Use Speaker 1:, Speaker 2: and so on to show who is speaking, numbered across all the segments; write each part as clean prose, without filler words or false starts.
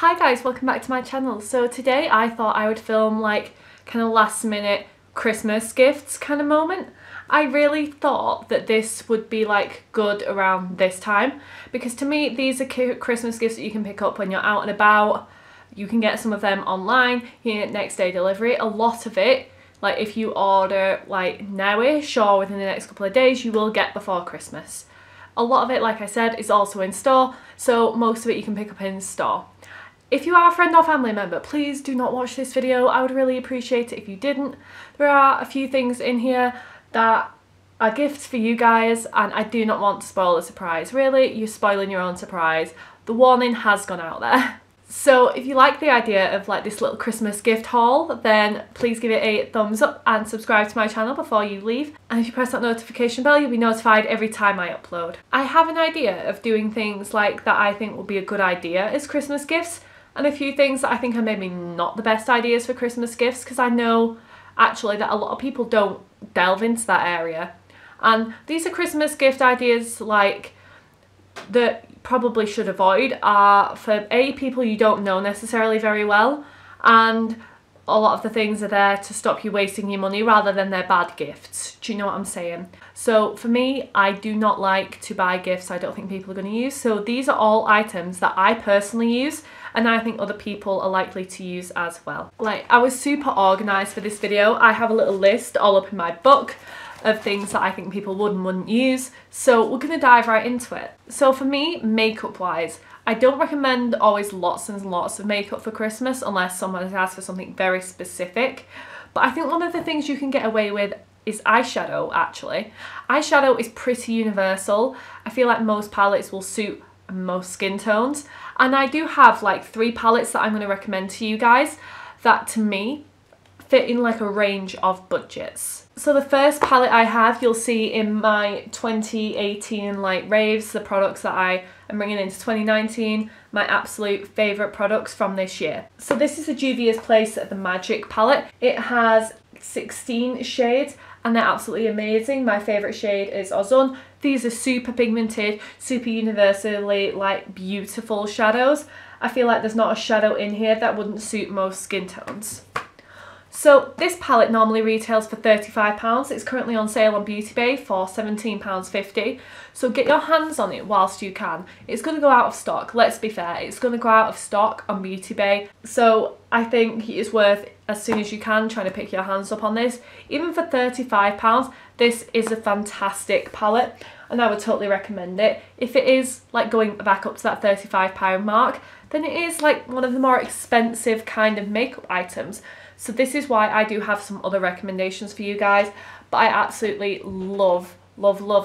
Speaker 1: Hi guys, welcome back to my channel. So today I thought I would film like kind of last minute Christmas gifts kind of moment. I really thought that this would be like good around this time because to me these are Christmas gifts that you can pick up when you're out and about. You can get some of them online, you can get next day delivery. A lot of it, like if you order like nowish or within the next couple of days, you will get before Christmas. A lot of it, like I said, is also in store, so most of it you can pick up in store. If you are a friend or family member, please do not watch this video. I would really appreciate it if you didn't. There are a few things in here that are gifts for you guys and I do not want to spoil the surprise. Really, you're spoiling your own surprise. The warning has gone out there. So if you like the idea of like this little Christmas gift haul, then please give it a thumbs up and subscribe to my channel before you leave. And if you press that notification bell, you'll be notified every time I upload. I have an idea of doing things like that I think will be a good idea as Christmas gifts, and a few things that I think are maybe not the best ideas for Christmas gifts, because I know actually that a lot of people don't delve into that area. And these are Christmas gift ideas like that probably should avoid are for people you don't know necessarily very well, and a lot of the things are there to stop you wasting your money rather than they're bad gifts. Do you know what I'm saying? So for me, I do not like to buy gifts I don't think people are going to use. So these are all items that I personally use and I think other people are likely to use as well. Like, I was super organised for this video. I have a little list all up in my book of things that I think people would and wouldn't use. So we're going to dive right into it. So for me, makeup wise, I don't recommend always lots and lots of makeup for Christmas unless someone has asked for something very specific. But I think one of the things you can get away with is eyeshadow, actually. Eyeshadow is pretty universal. I feel like most palettes will suit most skin tones. And I do have like 3 palettes that I'm going to recommend to you guys that to me fit in like a range of budgets. So the first palette I have, you'll see in my 2018 like raves, the products that I am bringing into 2019, my absolute favourite products from this year. So this is the Juvia's Place The Magic palette. It has 16 shades and they're absolutely amazing. My favourite shade is Ozone. These are super pigmented, super universally like beautiful shadows. I feel like there's not a shadow in here that wouldn't suit most skin tones. So this palette normally retails for £35. It's currently on sale on Beauty Bay for £17.50. So get your hands on it whilst you can. It's going to go out of stock, let's be fair. It's going to go out of stock on Beauty Bay. So I think it's worth, as soon as you can, trying to pick your hands up on this. Even for £35, this is a fantastic palette and I would totally recommend it. If it is like going back up to that £35 mark, then it is like one of the more expensive kind of makeup items. So this is why I do have some other recommendations for you guys, but I absolutely love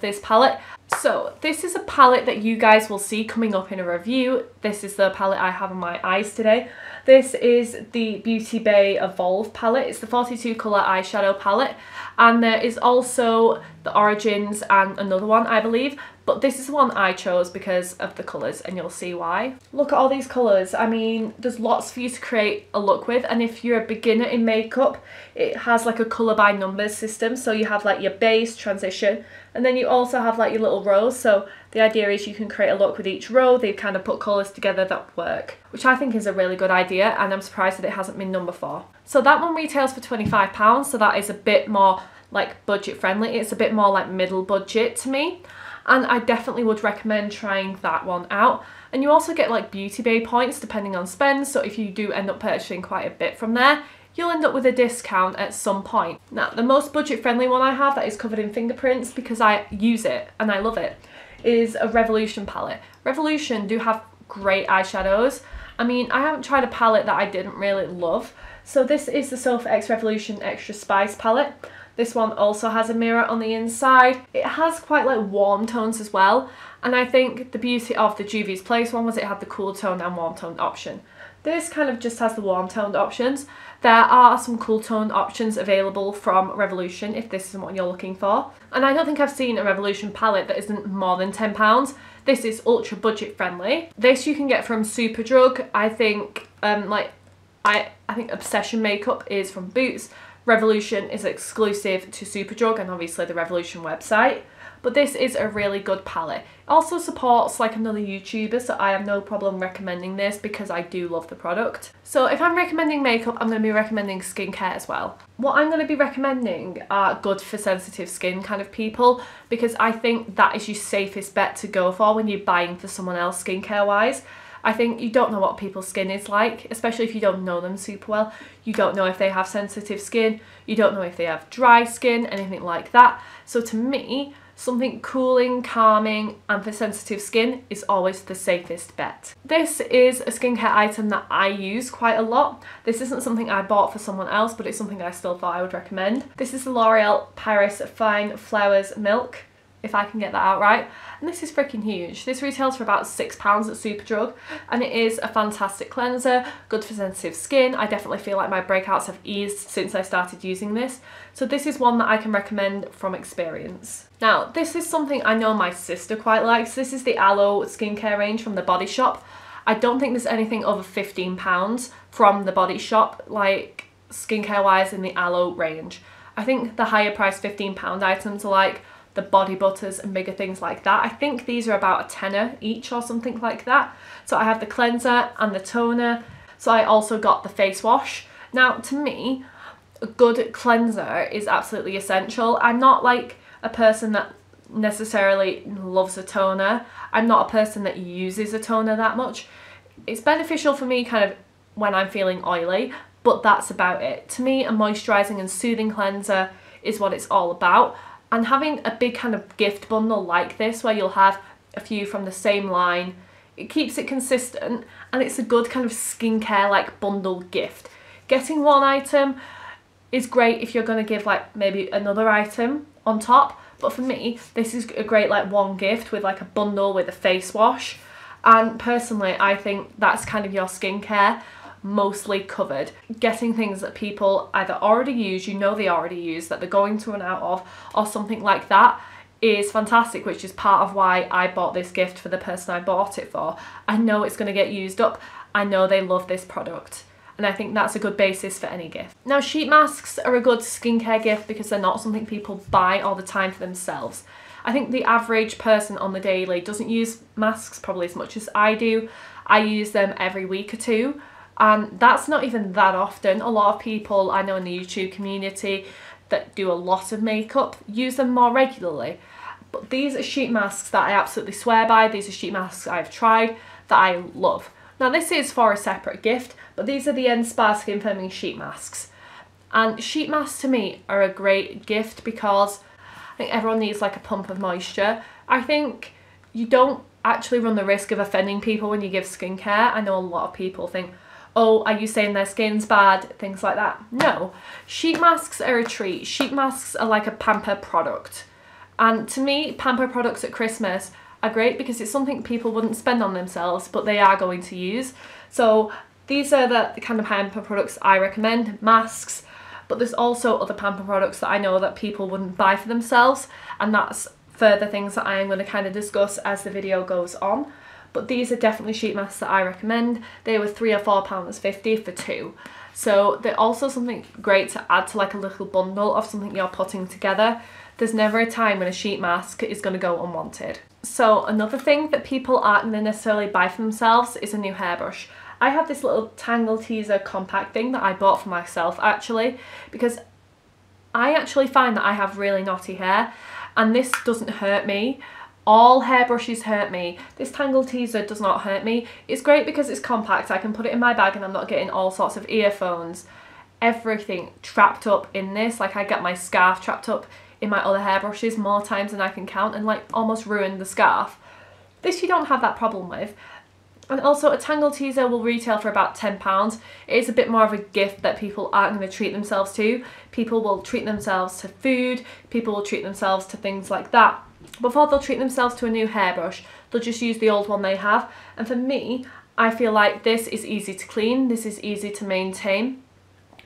Speaker 1: this palette. So this is a palette that you guys will see coming up in a review. This is the palette I have on my eyes today. This is the Beauty Bay Evolve palette. It's the 42 colour eyeshadow palette, and there is also the Origins and another one, I believe, but this is the one I chose because of the colours and you'll see why. Look at all these colours. I mean, there's lots for you to create a look with, and if you're a beginner in makeup, it has like a colour by numbers system. So you have like your base, transition, and then you also have like your little rows. So the idea is you can create a look with each row. They've kind of put colours together that work, which I think is a really good idea, and I'm surprised that it hasn't been done before. So that one retails for £25, so that is a bit more like budget friendly. It's a bit more like middle budget to me, and I definitely would recommend trying that one out. And you also get like Beauty Bay points depending on spend, so if you do end up purchasing quite a bit from there, you'll end up with a discount at some point. Now, the most budget friendly one I have that is covered in fingerprints because I use it and I love it is a Revolution palette. Revolution do have great eyeshadows. I mean, I haven't tried a palette that I didn't really love. So this is the Sofa X Revolution Extra Spice palette. This one also has a mirror on the inside. It has quite like warm tones as well. And I think the beauty of the Juvia's Place one was it had the cool tone and warm toned option. This kind of just has the warm toned options. There are some cool toned options available from Revolution if this isn't what you're looking for. And I don't think I've seen a Revolution palette that isn't more than £10. This is ultra budget friendly. This you can get from Superdrug. I think I think Obsession makeup is from Boots. Revolution is exclusive to Superdrug and obviously the Revolution website. but this is a really good palette. It also supports like another YouTuber, so I have no problem recommending this because I do love the product. So if I'm recommending makeup, I'm going to be recommending skincare as well. What I'm going to be recommending are good for sensitive skin kind of people, because I think that is your safest bet to go for when you're buying for someone else skincare wise. I think you don't know what people's skin is like, especially if you don't know them super well. You don't know if they have sensitive skin, you don't know if they have dry skin, anything like that. So to me, something cooling, calming, and for sensitive skin is always the safest bet. This is a skincare item that I use quite a lot. This isn't something I bought for someone else, but it's something I still thought I would recommend. This is the L'Oreal Paris Fine Flowers Milk, if I can get that out right. And this is freaking huge. This retails for about £6 at Superdrug, and it is a fantastic cleanser, good for sensitive skin. I definitely feel like my breakouts have eased since I started using this. So this is one that I can recommend from experience. Now, this is something I know my sister quite likes. This is the Aloe skincare range from The Body Shop. I don't think there's anything over £15 from The Body Shop, like skincare wise, in the Aloe range. I think the higher priced £15 items are like the body butters and bigger things like that. I think these are about a tenner each or something like that. So I have the cleanser and the toner. So I also got the face wash. Now to me, a good cleanser is absolutely essential. I'm not like a person that necessarily loves a toner. I'm not a person that uses a toner that much. It's beneficial for me kind of when I'm feeling oily, but that's about it. To me, a moisturising and soothing cleanser is what it's all about. And having a big kind of gift bundle like this, where you'll have a few from the same line, it keeps it consistent, and it's a good kind of skincare like bundle gift. Getting one item is great if you're going to give like maybe another item on top, but for me this is a great like one gift with like a bundle with a face wash. And personally I think that's kind of your skincare mostly covered. Getting things that people either already use, you know they already use, that they're going to run out of, or something like that is fantastic, which is part of why I bought this gift for the person I bought it for. I know it's going to get used up. I know they love this product, and I think that's a good basis for any gift. Now, sheet masks are a good skincare gift because they're not something people buy all the time for themselves. I think the average person on the daily doesn't use masks probably as much as I do. I use them every week or two, and that's not even that often. A lot of people I know in the YouTube community that do a lot of makeup use them more regularly. But these are sheet masks that I absolutely swear by. These are sheet masks I've tried that I love. Now this is for a separate gift, but these are the Spa Skin Firming sheet masks. And sheet masks to me are a great gift because I think everyone needs like a pump of moisture. I think you don't actually run the risk of offending people when you give skincare. I know a lot of people think, oh, are you saying their skin's bad? Things like that. No. Sheet masks are a treat. Sheet masks are like a pamper product. And to me, pamper products at Christmas are great because it's something people wouldn't spend on themselves, but they are going to use. So these are the kind of pamper products I recommend, masks, but there's also other pamper products that I know that people wouldn't buy for themselves, and that's further things that I am going to kind of discuss as the video goes on. But these are definitely sheet masks that I recommend. They were £3 or £4.50 for two. So they're also something great to add to like a little bundle of something you're putting together. There's never a time when a sheet mask is going to go unwanted. So another thing that people aren't going to necessarily buy for themselves is a new hairbrush. I have this little Tangle Teezer compact thing that I bought for myself actually, because I actually find that I have really knotty hair and this doesn't hurt me. All hairbrushes hurt me. This Tangle Teezer does not hurt me. It's great because it's compact. I can put it in my bag and I'm not getting all sorts of earphones, everything trapped up in this. Like I get my scarf trapped up in my other hairbrushes more times than I can count and like almost ruin the scarf. This you don't have that problem with. And also a Tangle Teezer will retail for about £10. It is a bit more of a gift that people aren't going to treat themselves to. People will treat themselves to food, people will treat themselves to things like that. Before they'll treat themselves to a new hairbrush, they'll just use the old one they have. And for me, I feel like this is easy to clean, this is easy to maintain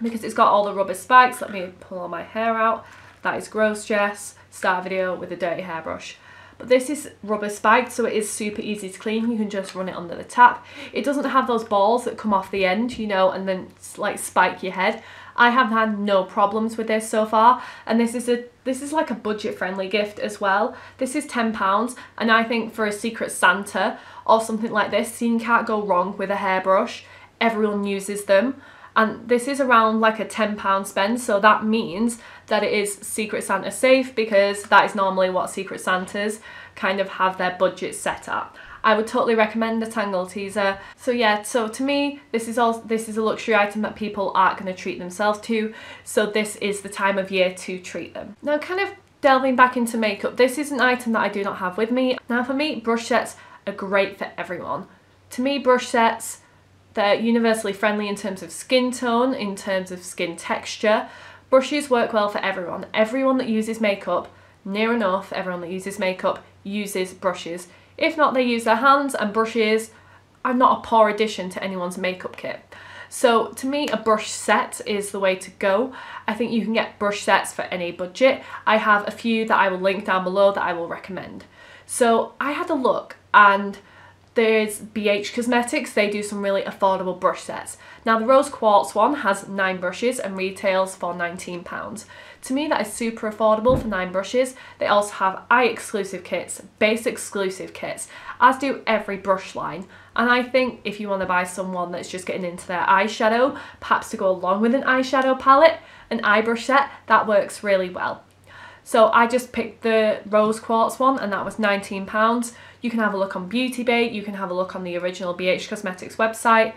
Speaker 1: because it's got all the rubber spikes. Let me pull all my hair out. That is gross, Jess. Start a video with a dirty hairbrush. But this is rubber spiked, so it is super easy to clean. You can just run it under the tap. It doesn't have those balls that come off the end, you know, and then like spike your head. I have had no problems with this so far, and this is like a budget friendly gift as well. This is £10, and I think for a Secret Santa or something like this, you can't go wrong with a hairbrush. Everyone uses them, and this is around like a £10 spend, so that means that it is Secret Santa safe, because that is normally what Secret Santas kind of have their budget set at. I would totally recommend the Tangle Teaser. So yeah, so to me, this is a luxury item that people aren't going to treat themselves to, so this is the time of year to treat them. Now, kind of delving back into makeup, this is an item that I do not have with me. Now for me, brush sets are great for everyone. To me, brush sets, they're universally friendly in terms of skin tone, in terms of skin texture. Brushes work well for everyone. Everyone that uses makeup, near enough everyone that uses makeup, uses brushes. If not, they use their hands, and brushes are not a poor addition to anyone's makeup kit. So to me, a brush set is the way to go. I think you can get brush sets for any budget. I have a few that I will link down below that I will recommend. So I had a look, and there's BH Cosmetics. They do some really affordable brush sets. Now the rose quartz one has 9 brushes and retails for £19. To me, that is super affordable for 9 brushes. They also have eye exclusive kits, base exclusive kits, as do every brush line. And I think if you want to buy someone that's just getting into their eyeshadow, perhaps to go along with an eyeshadow palette, an eye brush set, that works really well. So I just picked the rose quartz one, and that was £19. You can have a look on Beauty Bay, you can have a look on the original BH Cosmetics website,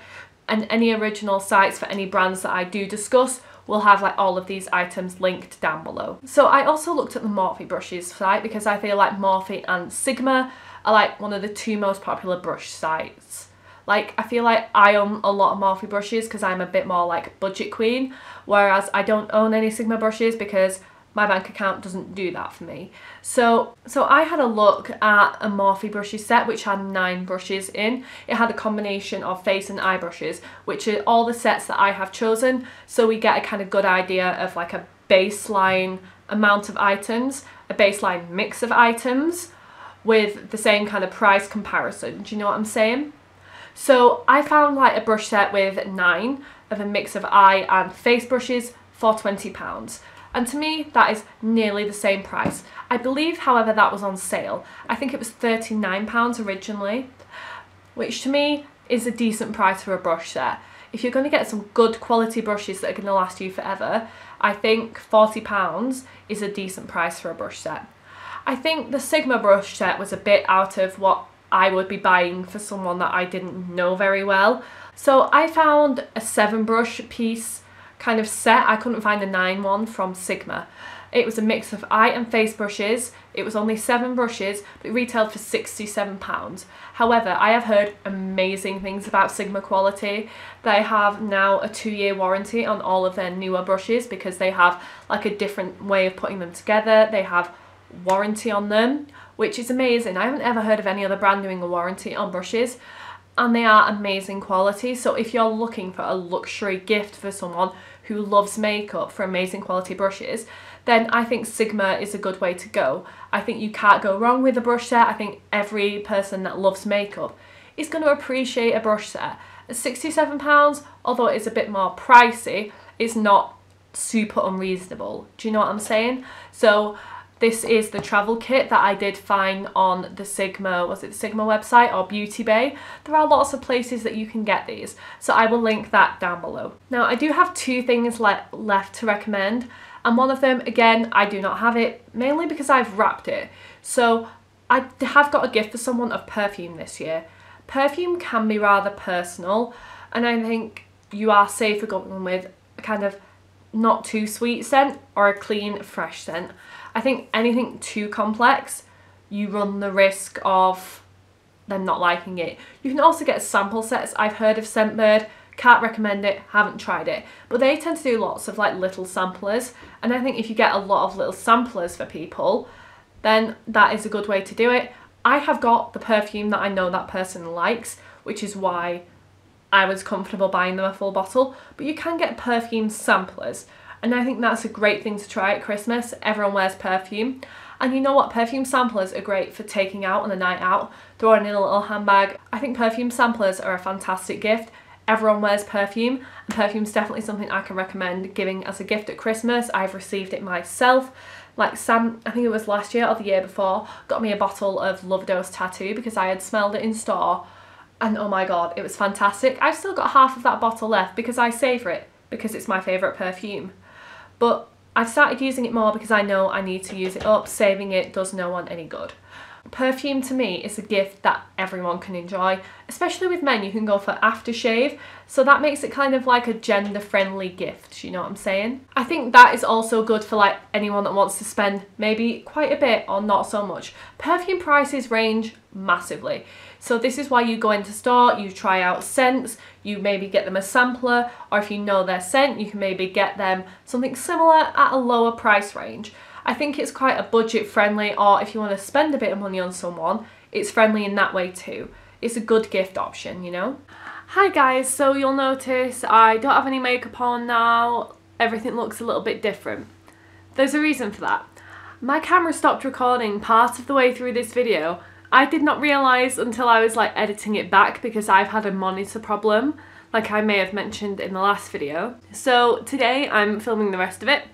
Speaker 1: and any original sites for any brands that I do discuss will have like all of these items linked down below. So I also looked at the Morphe brushes site, because I feel like Morphe and Sigma are like one of the 2 most popular brush sites. Like, I feel like I own a lot of Morphe brushes because I'm a bit more like budget queen, whereas I don't own any Sigma brushes because my bank account doesn't do that for me. So I had a look at a Morphe brushes set which had 9 brushes in. It had a combination of face and eye brushes, which are all the sets that I have chosen, so we get a kind of good idea of like a baseline amount of items, a baseline mix of items with the same kind of price comparison. Do you know what I'm saying? So I found like a brush set with 9 of a mix of eye and face brushes for £20. And to me, that is nearly the same price. I believe, however, that was on sale. I think it was £39 originally, which to me is a decent price for a brush set. If you're going to get some good quality brushes that are going to last you forever, I think £40 is a decent price for a brush set. I think the Sigma brush set was a bit out of what I would be buying for someone that I didn't know very well. So I found a 7 brush piece kind of set. I couldn't find a 9 one from Sigma. It was a mix of eye and face brushes. It was only 7 brushes, but it retailed for £67. However, I have heard amazing things about Sigma quality. They have now a 2-year warranty on all of their newer brushes because they have like a different way of putting them together. They have warranty on them, which is amazing. I haven't ever heard of any other brand doing a warranty on brushes, and they are amazing quality. So if you're looking for a luxury gift for someone who loves makeup for amazing quality brushes, then I think Sigma is a good way to go. I think you can't go wrong with a brush set. I think every person that loves makeup is going to appreciate a brush set. At £67, although it is a bit more pricey, it's not super unreasonable. Do you know what I'm saying? So this is the travel kit that I did find on the Sigma, was it the Sigma website or Beauty Bay? There are lots of places that you can get these, so I will link that down below. Now I do have 2 things left to recommend, and one of them, again, I do not have it, mainly because I've wrapped it. So I have got a gift for someone of perfume this year. Perfume can be rather personal, and I think you are safer going with a kind of not too sweet scent or a clean, fresh scent. I think anything too complex, you run the risk of them not liking it. You can also get sample sets. I've heard of Scentbird, can't recommend it, haven't tried it, but they tend to do lots of like little samplers, and I think if you get a lot of little samplers for people, then that is a good way to do it. I have got the perfume that I know that person likes, which is why I was comfortable buying them a full bottle, but you can get perfume samplers. And I think that's a great thing to try at Christmas. Everyone wears perfume. And you know what? Perfume samplers are great for taking out on a night out, throwing in a little handbag. I think perfume samplers are a fantastic gift. everyone wears perfume, and perfume's definitely something I can recommend giving as a gift at Christmas. I've received it myself. Like Sam, I think it was last year or the year before, got me a bottle of Love Dose Tattoo because I had smelled it in store, and oh my god, it was fantastic. I've still got half of that bottle left because I savour it, because it's my favourite perfume. But I've started using it more because I know I need to use it up. Saving it does no one any good. Perfume to me is a gift that everyone can enjoy, especially with men. You can go for aftershave, so that makes it kind of like a gender friendly gift, you know what I'm saying? I think that is also good for like anyone that wants to spend maybe quite a bit or not so much. Perfume prices range massively, so this is why you go into store, you try out scents, you maybe get them a sampler, or if you know their scent, you can maybe get them something similar at a lower price range. I think it's quite a budget friendly, or if you want to spend a bit of money on someone, it's friendly in that way too. It's a good gift option, you know? Hi guys, so you'll notice I don't have any makeup on now. Everything looks a little bit different. There's a reason for that. My camera stopped recording part of the way through this video. I did not realise until I was like editing it back because I've had a monitor problem, like I may have mentioned in the last video. So today I'm filming the rest of it.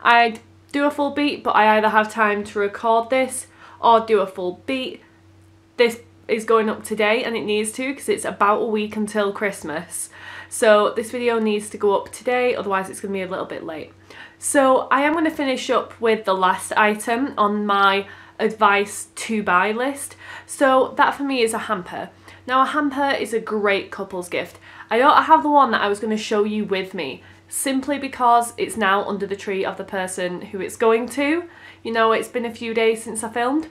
Speaker 1: I'd do a full beat, but I either have time to record this or do a full beat. This is going up today, and it needs to because it's about a week until Christmas. So this video needs to go up today, otherwise it's going to be a little bit late. So I am going to finish up with the last item on my advice to buy list. So that for me is a hamper. Now a hamper is a great couple's gift. I don't have the one that I was going to show you with me, simply because it's now under the tree of the person who it's going to. You know, it's been a few days since I filmed,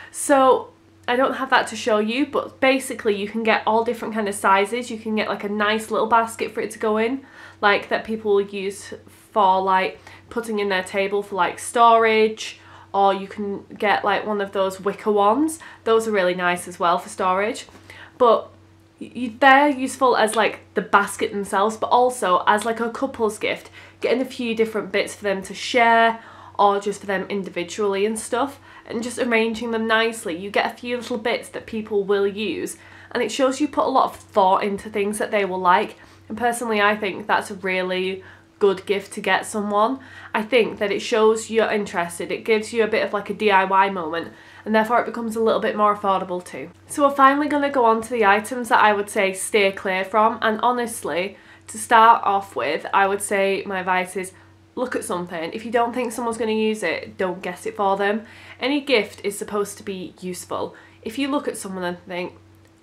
Speaker 1: so I don't have that to show you, but basically you can get all different kind of sizes. You can get like a nice little basket for it to go in, like that people will use for like putting in their table for like storage, or you can get like one of those wicker ones. Those are really nice as well for storage, but they're useful as like the basket themselves, but also as like a couple's gift, getting a few different bits for them to share or just for them individually and stuff, and just arranging them nicely. You get a few little bits that people will use, and it shows you put a lot of thought into things that they will like. And personally I think that's a really good gift to get someone. I think that it shows you're interested, it gives you a bit of like a DIY moment, and therefore it becomes a little bit more affordable too. So we're finally going to go on to the items that I would say steer clear from, and honestly, to start off with, I would say my advice is look at something. If you don't think someone's going to use it, don't guess it for them. Any gift is supposed to be useful. If you look at someone and think,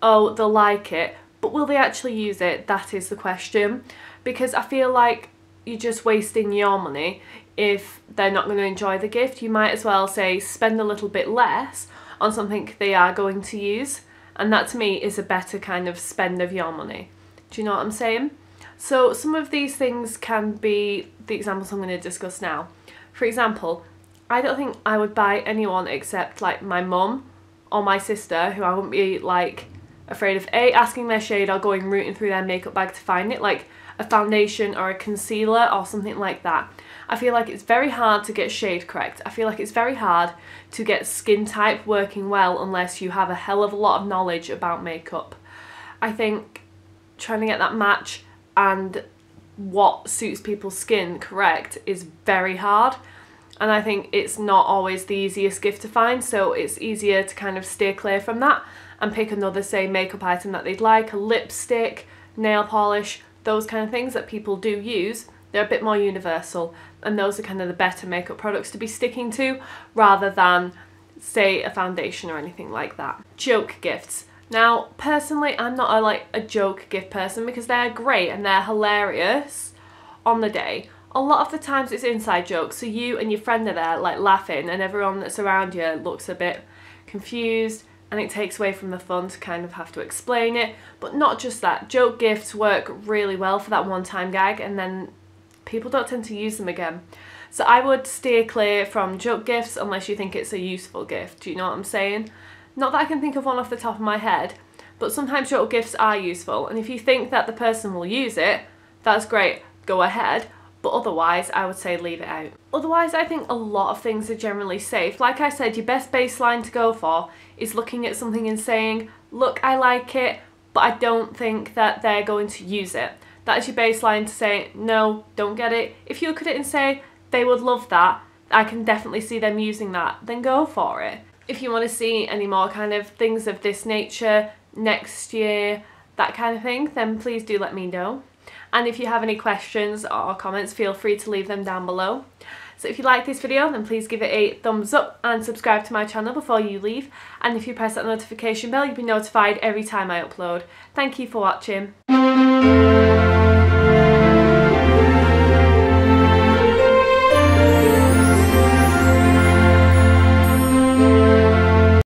Speaker 1: oh, they'll like it, but will they actually use it? That is the question, because I feel like you're just wasting your money if they're not going to enjoy the gift. You might as well say spend a little bit less on something they are going to use, and that to me is a better kind of spend of your money. Do you know what I'm saying? So some of these things can be the examples I'm going to discuss now. For example, I don't think I would buy anyone except like my mum or my sister, who I wouldn't be like afraid of asking their shade or going rooting through their makeup bag to find it, like a foundation or a concealer or something like that. I feel like it's very hard to get shade correct. I feel like it's very hard to get skin type working well unless you have a hell of a lot of knowledge about makeup. I think trying to get that match and what suits people's skin correct is very hard, and I think it's not always the easiest gift to find, so it's easier to kind of steer clear from that and pick another, say, makeup item that they'd like, a lipstick, nail polish, those kind of things that people do use. They're a bit more universal, and those are kind of the better makeup products to be sticking to rather than, say, a foundation or anything like that. Joke gifts. Now, personally, I'm not a joke gift person because they're great and they're hilarious on the day. A lot of the times it's inside jokes, so you and your friend are there like laughing and everyone that's around you looks a bit confused, and it takes away from the fun to kind of have to explain it. But not just that, joke gifts work really well for that one-time gag, and then people don't tend to use them again. So I would steer clear from joke gifts unless you think it's a useful gift. Do you know what I'm saying? Not that I can think of one off the top of my head, but sometimes joke gifts are useful, and if you think that the person will use it, that's great, go ahead, but otherwise I would say leave it out. Otherwise, I think a lot of things are generally safe. Like I said, your best baseline to go for is looking at something and saying, look, I like it, but I don't think that they're going to use it. That is your baseline to say, no, don't get it. If you look at it and say, they would love that, I can definitely see them using that, then go for it. If you want to see any more kind of things of this nature next year, that kind of thing, then please do let me know. And if you have any questions or comments, feel free to leave them down below. So if you like this video, then please give it a thumbs up and subscribe to my channel before you leave. And if you press that notification bell, you'll be notified every time I upload. Thank you for watching.